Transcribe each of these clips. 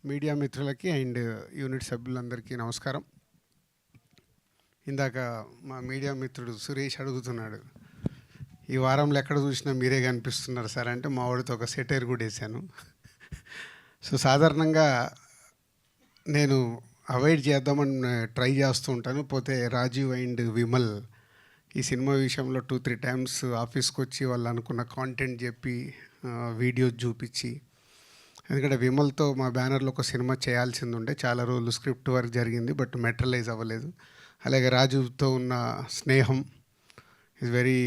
Media మిత్రులకి and unit సభ్యులందరికీ నమస్కారం. ఇందాక మా మీడియా మిత్రుడు సురేష్ అడుగుతున్నాడు, ఈ వారంలో ఎక్కడ చూసినా మీరే కనిపిస్తున్నారు సార్ అంటే మా వాడితో ఒక సెటైర్ కూడా వేసాను. సో సాధారణంగా నేను అవాయిడ్ చేద్దామని ట్రై చేస్తూ ఉంటాను. పోతే రాజీవ్ అండ్ విమల్ ఈ సినిమా విషయంలో 2-3 టైమ్స్ ఆఫీస్కి వచ్చి వాళ్ళు అనుకున్న కాంటెంట్ చెప్పి వీడియోస్ చూపించి, ఎందుకంటే విమల్తో మా బ్యానర్లో ఒక సినిమా చేయాల్సింది ఉండే, చాలా రోజులు స్క్రిప్ట్ వర్క్ జరిగింది బట్ మెటీరియలైజ్ అవ్వలేదు. అలాగే రాజుతో ఉన్న స్నేహం is very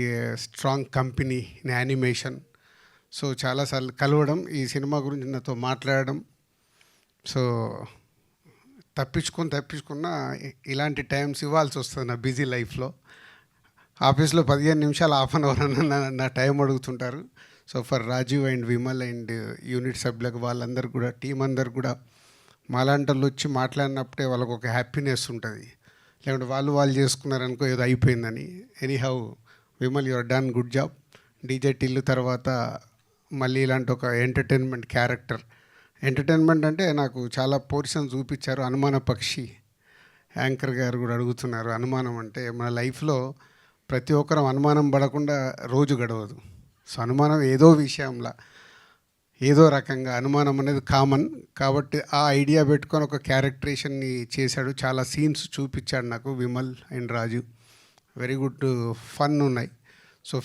strong company in animation. So చాలాసార్లు కలవడం, ఈ సినిమా గురించి నాతో మాట్లాడడం. సో తప్పించుకున్నా ఇలాంటి టైమ్స్ ఇవ్వాల్సి వస్తుంది నా బిజీ లైఫ్లో. ఆఫీస్లో 15 నిమిషాలు హాఫ్ అన్ అవర్ అన్న నా టైం అడుగుతుంటారు. So for Rajiv and Vimal and unit సభ్యులకు వాళ్ళందరూ కూడా, టీం అందరు కూడా మాలాంటి వాళ్ళు వచ్చి మాట్లాడినప్పుడే వాళ్ళకు ఒక హ్యాపీనెస్ ఉంటుంది. లేకుంటే వాళ్ళు చేసుకున్నారనుకో ఏదో అయిపోయిందని. Anyhow Vimal your done good job. DJ Tillu తర్వాత మళ్ళీ ఇలాంటి ఒక ఎంటర్టైన్మెంట్ క్యారెక్టర్. ఎంటర్టైన్మెంట్ అంటే నాకు చాలా పోర్షన్ చూపించారు. అనుమాన పక్షి యాంకర్ గారు కూడా అడుగుతున్నారు, అనుమానం అంటే మన లైఫ్లో ప్రతి ఒక్కరం అనుమానం పడకుండా రోజు గడవదు. సో అనుమానం ఏదో విషయంలో ఏదో రకంగా అనుమానం అనేది కామన్. కాబట్టి ఆ ఐడియా పెట్టుకొని ఒక క్యారెక్టరేషన్ని చేశాడు. చాలా సీన్స్ చూపించాడు నాకు Vimal and Raju. Very good fun ఉన్నాయి. సో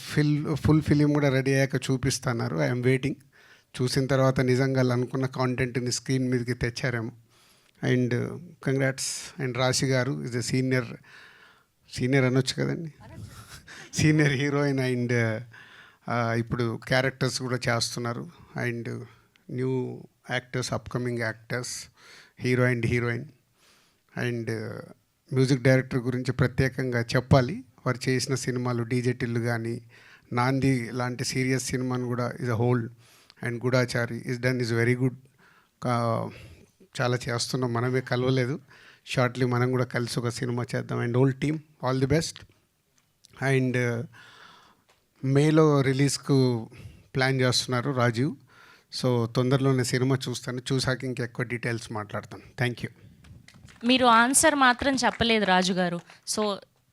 ఫుల్ ఫిలిం కూడా రెడీ అయ్యాక చూపిస్తున్నారు. I'm waiting. చూసిన తర్వాత నిజంగా అనుకున్న కాంటెంట్ని స్క్రీన్ మీదకి తెచ్చారేమో. And congrats. అండ్ రాశి గారు ఇస్ ఎ సీనియర్ అనొచ్చు కదండి, సీనియర్ హీరోయిన్. అండ్ ఇప్పుడు క్యారెక్టర్స్ కూడా చేస్తున్నారు. And new actors, upcoming actors, hero and heroine. And music director గురించి ప్రత్యేకంగా చెప్పాలి. వారు చేసిన సినిమాలు డీజే టిల్లు కానీ, నాంది లాంటి సీరియస్ సినిమాను కూడా is a whole. And Goodachari is very good. చాలా చేస్తున్నాం, మనమే కలవలేదు. షార్ట్లీ మనం కూడా కలిసి ఒక సినిమా చేద్దాం. And whole team all the best. And మేలో రిలీజ్కు ప్లాన్ చేస్తున్నారు రాజీవ్. సో తొందరలోనే సినిమా చూస్తాను, చూసాక ఇంకెక్కువ డీటెయిల్స్ మాట్లాడతాను. Thank you. మీరు ఆన్సర్ మాత్రం చెప్పలేదు రాజు గారు. సో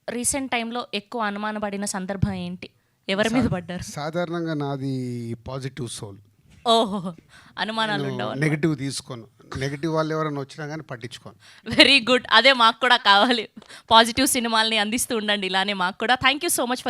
రీసెంట్ టైంలో ఎక్కువ అనుమానపడిన సందర్భం ఏంటి? ఎవరి మీద పడ్డారు? సాధారణంగా నాది పాజిటివ్ సోల్. ఓహో, అనుమానాలు ఉండవు. నెగిటివ్ తీసుకోను. నెగిటివ్ వాళ్ళు ఎవరైనా వచ్చినా కానీ పట్టించుకోను. Very good. అదే మాకు కూడా కావాలి. పాజిటివ్ సినిమాల్ని అందిస్తూ ఉండండి ఇలానే మాకు కూడా. Thank you so much for